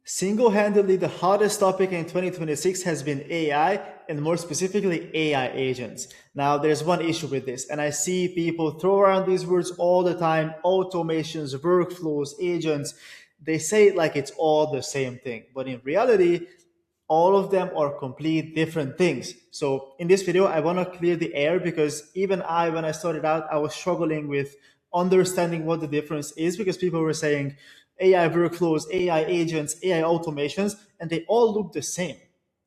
Single-handedly, the hottest topic in 2026 has been AI, and more specifically, AI agents. Now, there's one issue with this, and I see people throw around these words all the time: automations, workflows, agents. They say it like it's all the same thing, but in reality, all of them are complete different things. So in this video, I want to clear the air because even when I started out, I was struggling with understanding what the difference is because people were saying AI workflows, AI agents, AI automations, and they all look the same.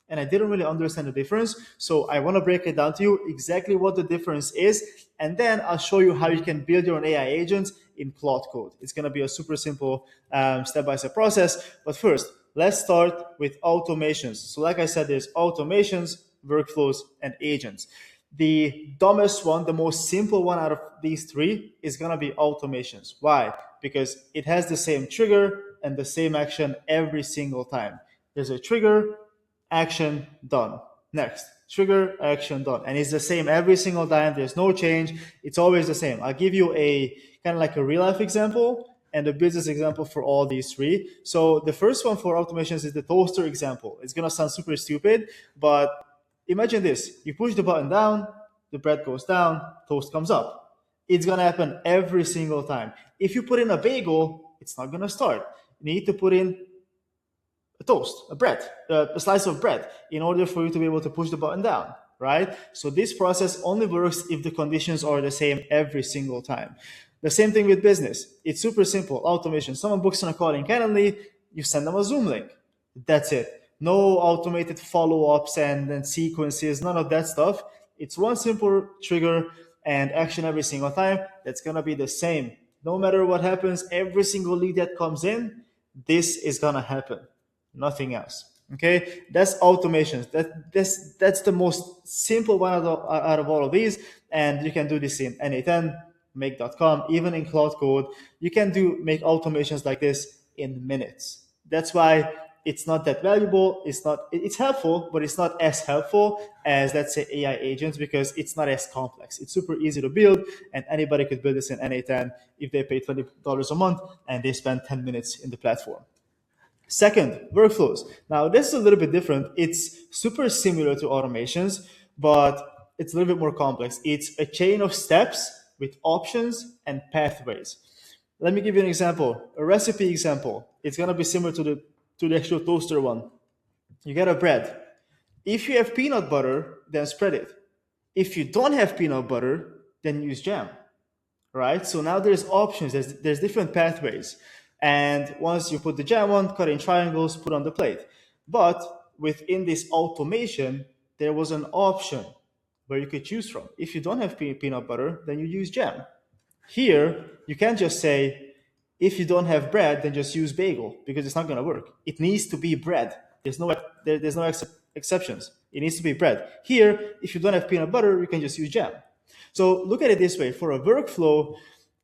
And I didn't really understand the difference. So I want to break it down to you exactly what the difference is. And then I'll show you how you can build your own AI agents in Claude Code. It's going to be a super simple step-by-step process. But first, let's start with automations. So like I said, there's automations, workflows, and agents. The dumbest one, the most simple one out of these three is going to be automations. Why? Because it has the same trigger and the same action every single time. There's a trigger, action, done. Next, trigger, action, done. And it's the same every single time. There's no change. It's always the same. I'll give you a kind of like a real life example and a business example for all these three. So the first one for automations is the toaster example. It's going to sound super stupid, but imagine this. You push the button down, the bread goes down, toast comes up. It's going to happen every single time. If you put in a bagel, it's not going to start. You need to put in a toast, a slice of bread in order for you to be able to push the button down, right? So this process only works if the conditions are the same every single time. The same thing with business. It's super simple. Automation. Someone books on a call in Calendly, you send them a Zoom link. That's it. No automated follow-ups and sequences, none of that stuff. It's one simple trigger and action every single time. That's going to be the same. No matter what happens, every single lead that comes in, this is going to happen. Nothing else. Okay, that's automations. That's the most simple one out of all of these, and you can do this in n8n, make.com, even in Claude Code. You can make automations like this in minutes. That's why it's not that valuable. It's helpful, but it's not as helpful as, let's say, AI agents because it's not as complex. It's super easy to build, and anybody could build this in n8n if they pay $20 a month and they spend 10 minutes in the platform. Second, workflows. Now, this is a little bit different. It's super similar to automations, but it's a little bit more complex. It's a chain of steps with options and pathways. Let me give you an example, a recipe example. It's going to be similar to the actual toaster one. You get a bread. If you have peanut butter, then spread it. If you don't have peanut butter, then use jam, right? So now there's options, there's different pathways. And once you put the jam on, cut in triangles, put on the plate. But within this automation, there was an option where you could choose from. If you don't have peanut butter, then you use jam. Here, you can't just say, if you don't have bread, then just use bagel, because it's not going to work. It needs to be bread. There's no exceptions. It needs to be bread. Here, if you don't have peanut butter, you can just use jam. So look at it this way. For a workflow,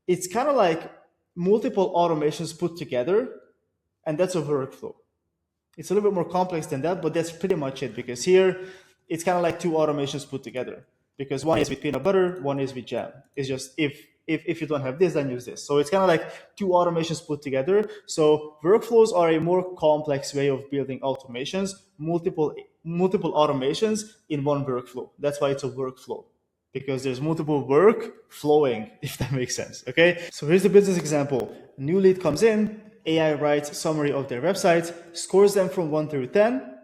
it's kind of like multiple automations put together, and that's a workflow. It's a little bit more complex than that, but that's pretty much it, because here it's kind of like two automations put together, because one is with peanut butter, one is with jam. It's just if you don't have this, then use this. So it's kind of like two automations put together. So workflows are a more complex way of building automations, multiple automations in one workflow. That's why it's a workflow, because there's multiple work flowing, if that makes sense. Okay, so here's the business example. New lead comes in, AI writes summary of their website, scores them from 1 through 10.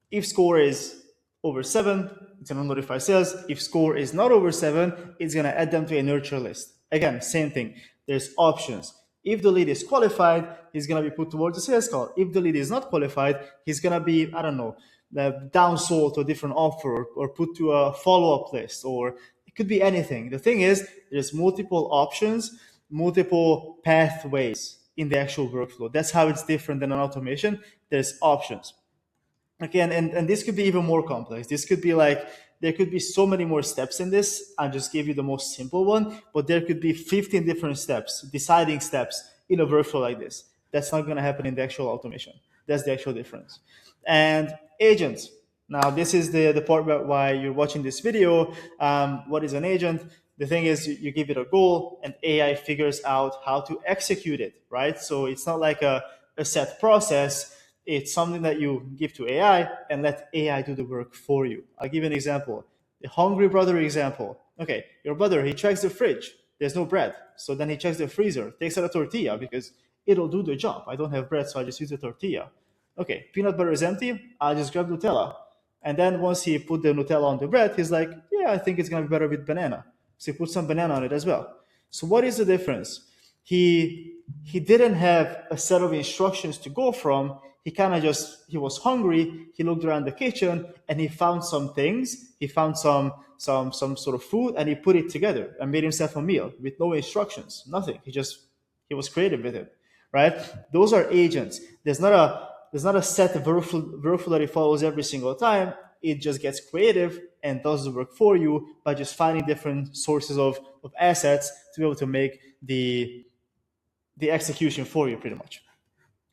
If score is over 7, it's going to notify sales. If score is not over 7, it's going to add them to a nurture list. Again, same thing. There's options. If the lead is qualified, he's going to be put towards a sales call. If the lead is not qualified, he's going to be, I don't know, downsold to a different offer or put to a follow-up list, or it could be anything. The thing is, there's multiple options, multiple pathways in the actual workflow. That's how it's different than an automation. There's options. Again, and this could be even more complex. This could be like, there could be so many more steps in this. I just gave you the most simple one, but there could be 15 different steps, deciding steps in a workflow like this. That's not going to happen in the actual automation. That's the actual difference. And agents. Now, this is the part why you're watching this video. What is an agent? The thing is, you give it a goal, and AI figures out how to execute it, right? So it's not like a set process. It's something that you give to AI and let AI do the work for you. I'll give you an example. The hungry brother example. Okay, your brother, he checks the fridge. There's no bread. So then he checks the freezer, takes out a tortilla because it'll do the job. I don't have bread, so I just use the tortilla. Okay, peanut butter is empty. I'll just grab Nutella. And then once he put the Nutella on the bread, he's like, yeah, I think it's going to be better with banana. So he put some banana on it as well. So what is the difference? He didn't have a set of instructions to go from. He kind of just, he was hungry. He looked around the kitchen and he found some things. He found some sort of food and he put it together and made himself a meal with no instructions, nothing. He was creative with it, right? Those are agents. There's not a set workflow that it follows every single time. It just gets creative and does the work for you by just finding different sources of assets to be able to make the execution for you, pretty much.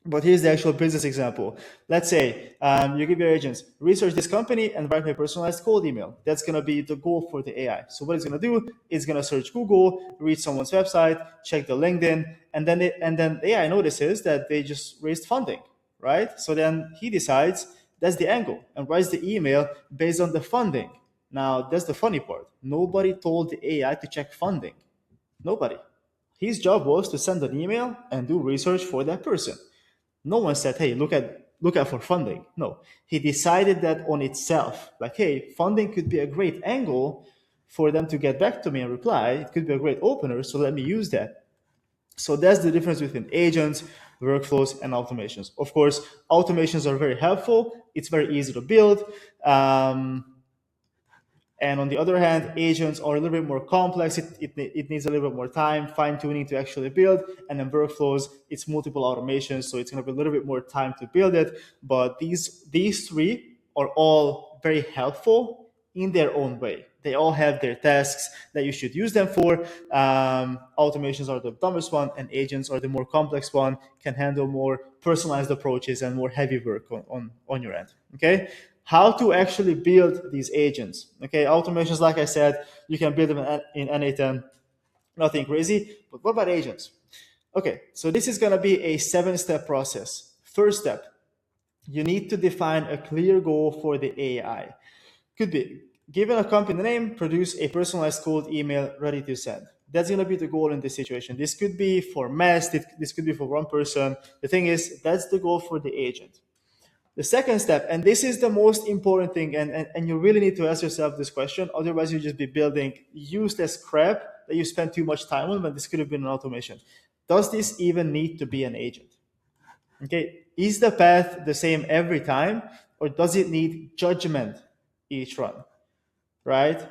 But here's the actual business example. Let's say you give your agents, research this company and write me a personalized cold email. That's going to be the goal for the AI. So what it's going to do, it's going to search Google, read someone's website, check the LinkedIn, and then the AI notices that they just raised funding, right? So then he decides that's the angle and writes the email based on the funding. Now, that's the funny part. Nobody told the AI to check funding. Nobody. His job was to send an email and do research for that person. No one said, hey, look at for funding. No, he decided that on itself. Like, hey, funding could be a great angle for them to get back to me and reply. It could be a great opener, so let me use that. So that's the difference between agents, workflows, and automations. Of course, automations are very helpful. It's very easy to build. And on the other hand, agents are a little bit more complex. It needs a little bit more time, fine tuning to actually build. And then workflows, it's multiple automations. So it's going to be a little bit more time to build it. But these three are all very helpful in their own way. They all have their tasks that you should use them for. Automations are the dumbest one, and agents are the more complex one, can handle more personalized approaches and more heavy work on your end. Okay. How to actually build these agents. Okay, automations, like I said, you can build them in n8n, nothing crazy. But what about agents? Okay, so this is going to be a 7-step process. First step, you need to define a clear goal for the AI. Could be, given a company name, produce a personalized cold email ready to send. That's going to be the goal in this situation. This could be for mass, this could be for one person. The thing is, that's the goal for the agent. The second step, and this is the most important thing, and you really need to ask yourself this question, otherwise you'll just be building useless crap that you spend too much time on when this could have been an automation. Does this even need to be an agent? Okay, is the path the same every time, or does it need judgment each run, right?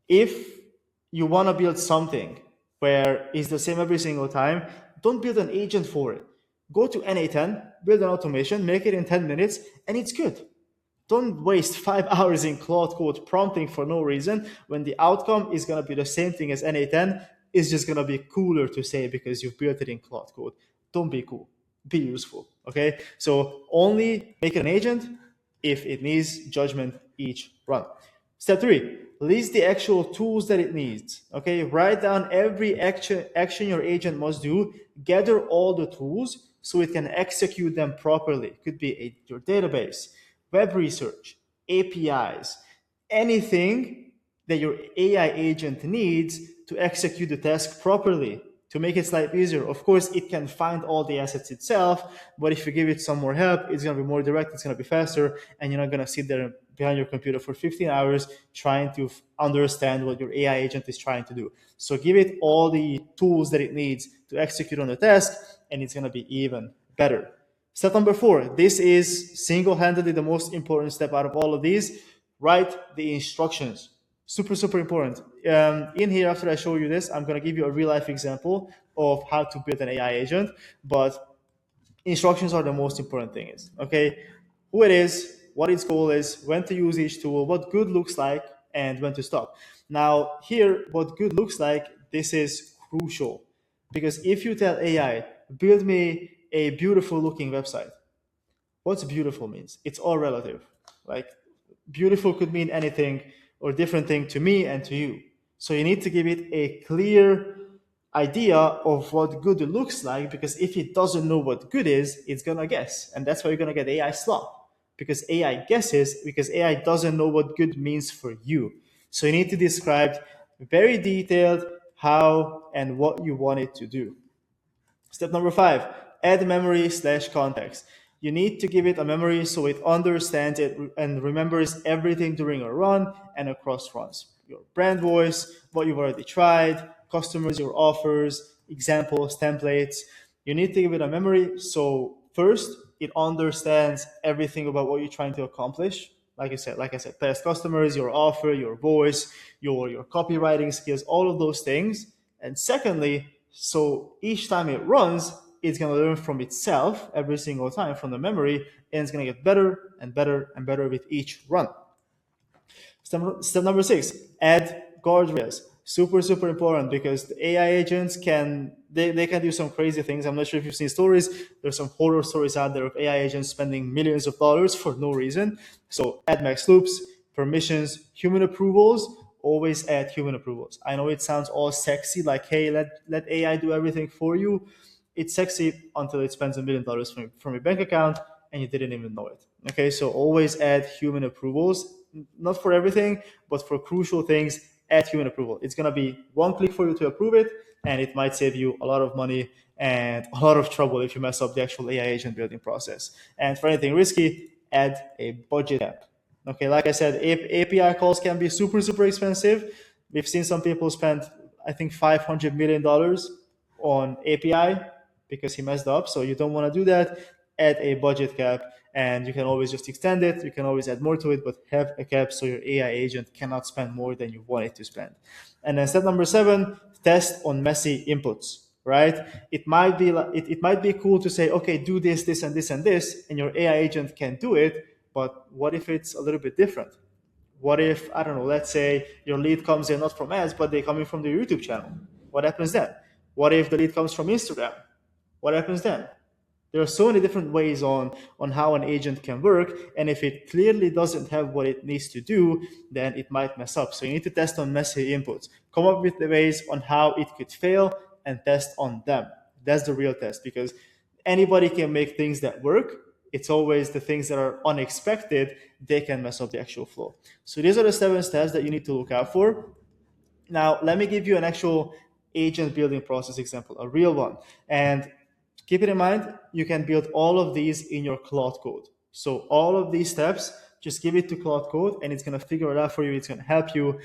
If you want to build something where it's the same every single time, don't build an agent for it. Go to n8n, build an automation, make it in 10 minutes, and it's good. Don't waste 5 hours in Claude Code prompting for no reason when the outcome is going to be the same thing as n8n. It's just going to be cooler to say because you've built it in Claude Code. Don't be cool. Be useful. Okay? So only make an agent if it needs judgment each run. Step 3, list the actual tools that it needs. Okay? Write down every action your agent must do. Gather all the tools so it can execute them properly. It could be your database, web research, APIs, anything that your AI agent needs to execute the task properly, to make its life easier. Of course, it can find all the assets itself, but if you give it some more help, it's going to be more direct, it's going to be faster, and you're not going to sit there behind your computer for 15 hours trying to understand what your AI agent is trying to do. So give it all the tools that it needs to execute on the task, and it's going to be even better. Step number 4, this is single-handedly the most important step out of all of these. Write the instructions. Super, super important. In here, after I show you this, I'm going to give you a real-life example of how to build an AI agent, but instructions are the most important thing. Okay, who it is, what its goal is, when to use each tool, what good looks like, and when to stop. Now, here, what good looks like, this is crucial. Because if you tell AI, build me a beautiful looking website, what's beautiful means? It's all relative. Like, beautiful could mean anything or different thing to me and to you. So you need to give it a clear idea of what good looks like, because if it doesn't know what good is, it's gonna guess. And that's why you're gonna get AI slop, because AI guesses, because AI doesn't know what good means for you. So you need to describe very detailed how and what you want it to do. Step number 5, add memory slash context. You need to give it a memory so it understands it and remembers everything during a run and across runs. Your brand voice, what you've already tried, customers, your offers, examples, templates. You need to give it a memory so first it understands everything about what you're trying to accomplish. Like I said, past customers, your offer, your voice, your copywriting skills, all of those things. And secondly, so each time it runs, it's going to learn from itself every single time from the memory, and it's going to get better and better and better with each run. Step number 6, add guardrails. Super, super important, because the AI agents they can do some crazy things. I'm not sure if you've seen stories. There's some horror stories out there of AI agents spending millions of dollars for no reason. So add max loops, permissions, human approvals. Always add human approvals. I know it sounds all sexy, like, hey, let AI do everything for you. It's sexy until it spends $1 million from your bank account and you didn't even know it. Okay, so always add human approvals, not for everything, but for crucial things, add human approval. It's gonna be one click for you to approve it, and it might save you a lot of money and a lot of trouble if you mess up the actual AI agent building process. And for anything risky, add a budget cap. Okay, like I said, API calls can be super, super expensive. We've seen some people spend, I think, $500 million on API because he messed up. So you don't want to do that. Add a budget cap, and you can always just extend it. You can always add more to it, but have a cap so your AI agent cannot spend more than you want it to spend. And then step number 7, test on messy inputs. Right? It might be cool to say, okay, do this, this, and this, and this, and your AI agent can do it. But what if it's a little bit different? What if, I don't know, let's say your lead comes in not from ads, but they come in from the YouTube channel? What happens then? What if the lead comes from Instagram? What happens then? There are so many different ways on how an agent can work, and if it clearly doesn't have what it needs to do, then it might mess up. So you need to test on messy inputs. Come up with the ways on how it could fail and test on them. That's the real test, because anybody can make things that work. It's always the things that are unexpected, they can mess up the actual flow. So these are the 7 steps that you need to look out for. Now, let me give you an actual agent building process example, a real one. And keep it in mind, you can build all of these in your Claude Code. So all of these steps, just give it to Claude Code and it's going to figure it out for you. It's going to help you.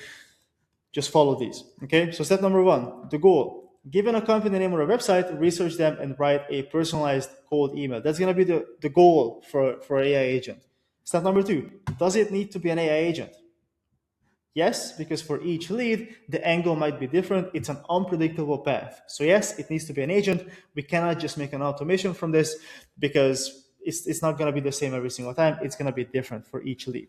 Just follow these. Okay, so step number 1, the goal. Given a company name or a website, research them and write a personalized cold email. That's going to be the goal for AI agent. Step number 2, does it need to be an AI agent? Yes, because for each lead, the angle might be different. It's an unpredictable path. So yes, it needs to be an agent. We cannot just make an automation from this, because it's not going to be the same every single time. It's going to be different for each lead.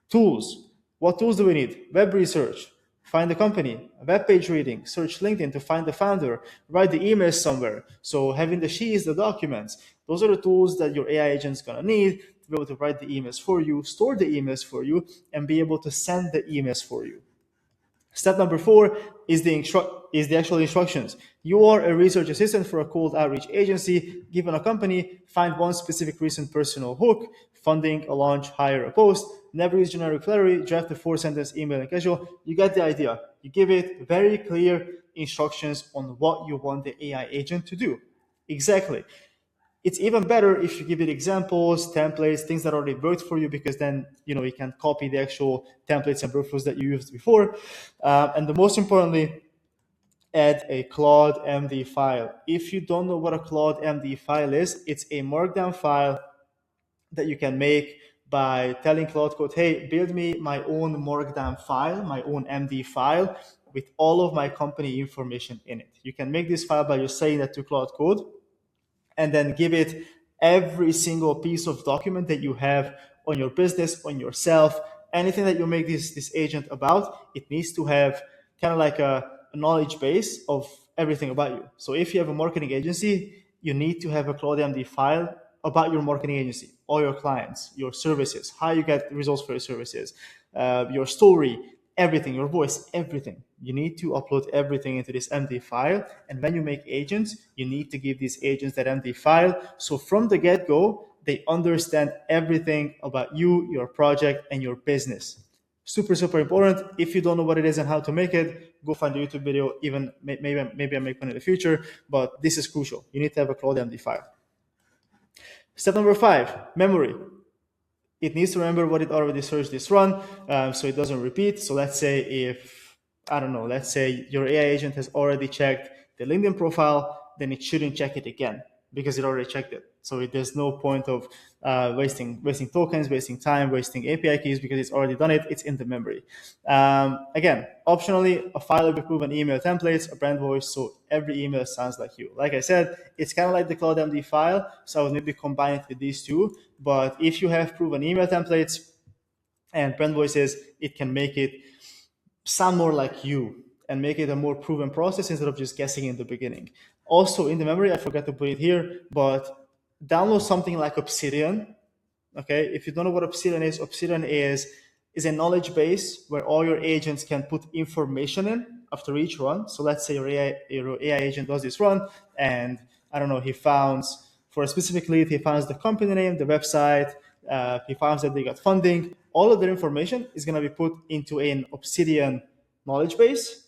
Tools. What tools do we need? Web research. Find the company, web page reading, search LinkedIn to find the founder, write the emails somewhere. So having the sheets, the documents, those are the tools that your AI agent is going to need to be able to write the emails for you, store the emails for you, and be able to send the emails for you. Step number 4 is the actual instructions. You are a research assistant for a cold outreach agency. Given a company, find one specific recent personal hook, funding, a launch, hire, a post. Never use generic flattery, draft a 4-sentence email and casual. You get the idea. You give it very clear instructions on what you want the AI agent to do. Exactly. It's even better if you give it examples, templates, things that already worked for you, because then you can copy the actual templates and workflows that you used before. And the most importantly, add a Claude MD file. If you don't know what a Claude MD file is, it's a markdown file that you can make by telling Claude Code, hey, build me my own markdown file, my own MD file with all of my company information in it. You can make this file by just saying that to Claude Code, and then give it every single piece of document that you have on your business, on yourself, anything that you make this agent about. It needs to have kind of like a knowledge base of everything about you. So if you have a marketing agency, you need to have a Claude MD file about your marketing agency, all your clients, your services, how you get results for your services, your story, everything, your voice, everything. You need to upload everything into this empty file. And when you make agents, you need to give these agents that empty file. So from the get-go, they understand everything about you, your project, and your business. Super, super important. If you don't know what it is and how to make it, go find a YouTube video. Even maybe I make one in the future, but this is crucial. You need to have a Claude MD file. Step number 5, memory. It needs to remember what it already searched this run, so it doesn't repeat. So let's say if, I don't know, let's say your AI agent has already checked the LinkedIn profile, then it shouldn't check it again because it already checked it. So there's no point of wasting tokens, wasting time, wasting API keys because it's already done it. It's in the memory. Again, optionally, a file with proven email templates, a brand voice, so every email sounds like you. Like I said, it's kind of like the Claude MD file, so I would maybe combine it with these two. But if you have proven email templates and brand voices, it can make it sound more like you and make it a more proven process instead of just guessing in the beginning. Also in the memory, I forgot to put it here, but download something like Obsidian. Okay, if you don't know what Obsidian is a knowledge base where all your agents can put information in after each run. So let's say your AI agent does this run, and I don't know, he finds for a specific lead, he finds the company name, the website, he finds that they got funding. All of their information is going to be put into an Obsidian knowledge base.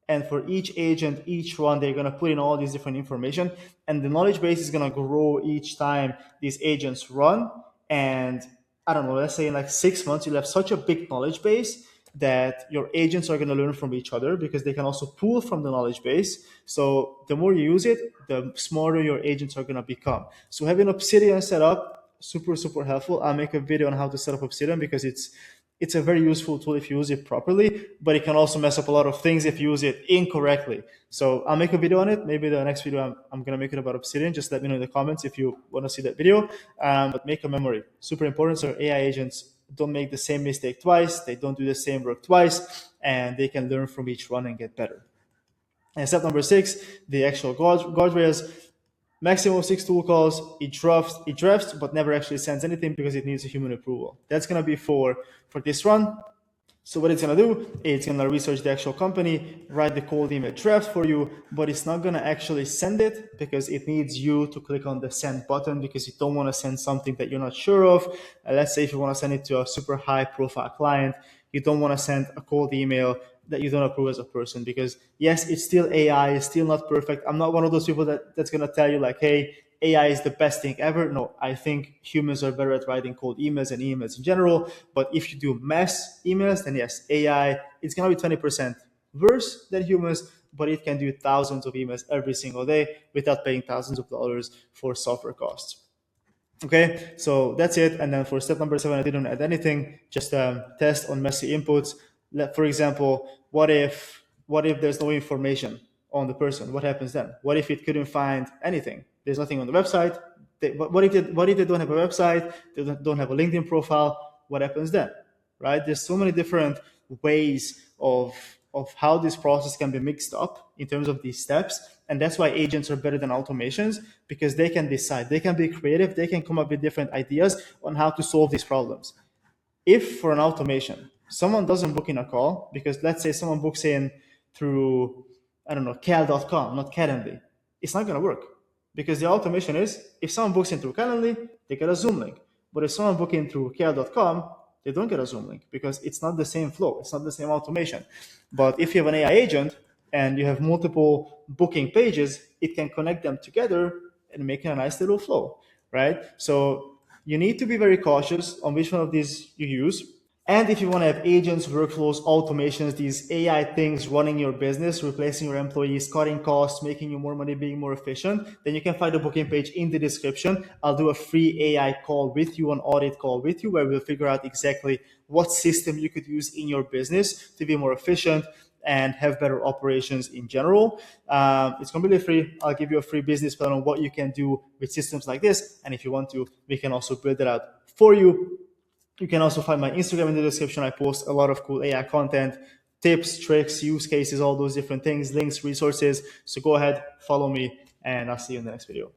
And for each agent, each run, they're going to put in all these different information. And the knowledge base is going to grow each time these agents run. And I don't know, let's say in like 6 months, you'll have such a big knowledge base that your agents are going to learn from each other because they can also pull from the knowledge base. So the more you use it, the smarter your agents are going to become. So having Obsidian set up, super, super helpful. I'll make a video on how to set up Obsidian because it's a very useful tool if you use it properly, but it can also mess up a lot of things if you use it incorrectly. So I'll make a video on it. Maybe the next video I'm going to make it about Obsidian. Just let me know in the comments if you want to see that video. But make a memory. Super important so AI agents don't make the same mistake twice. They don't do the same work twice, and they can learn from each run and get better. And step number 6, the actual guardrails. Maximum 6 tool calls. It drafts, but never actually sends anything because it needs a human approval. That's going to be for this run. So what it's going to do, it's going to research the actual company, write the cold email draft for you, but it's not going to actually send it because it needs you to click on the send button because you don't want to send something that you're not sure of. Let's say if you want to send it to a super high profile client, you don't want to send a cold email that you don't approve as a person because yes, it's still AI, it's still not perfect. I'm not one of those people that's going to tell you like, hey, AI is the best thing ever. No, I think humans are better at writing cold emails and emails in general. But if you do mass emails, then yes, AI, it's going to be 20% worse than humans, but it can do thousands of emails every single day without paying thousands of dollars for software costs. Okay, so that's it. And then for step number 7, I didn't add anything, just test on messy inputs. For example, what if there's no information on the person? What happens then? What if it couldn't find anything? There's nothing on the website. What if they don't have a website? They don't have a LinkedIn profile? What happens then? Right? There's so many different ways of how this process can be mixed up in terms of these steps. And that's why agents are better than automations because they can decide, they can be creative, they can come up with different ideas on how to solve these problems. If for an automation, someone doesn't book in a call because let's say someone books in through, I don't know, cal.com, not Calendly, it's not going to work because the automation is if someone books in through Calendly, they get a Zoom link. But if someone books in through cal.com, they don't get a Zoom link because it's not the same flow. It's not the same automation. But if you have an AI agent and you have multiple booking pages, it can connect them together and make a nice little flow, right? So you need to be very cautious on which one of these you use. And if you want to have agents, workflows, automations, these AI things running your business, replacing your employees, cutting costs, making you more money, being more efficient, then you can find the booking page in the description. I'll do a free AI call with you, an audit call with you, where we'll figure out exactly what system you could use in your business to be more efficient and have better operations in general. It's completely free. I'll give you a free business plan on what you can do with systems like this. And if you want to, we can also build it out for you. You can also find my Instagram in the description. I post a lot of cool AI content, tips, tricks, use cases, all those different things, links, resources. So go ahead, follow me, and I'll see you in the next video.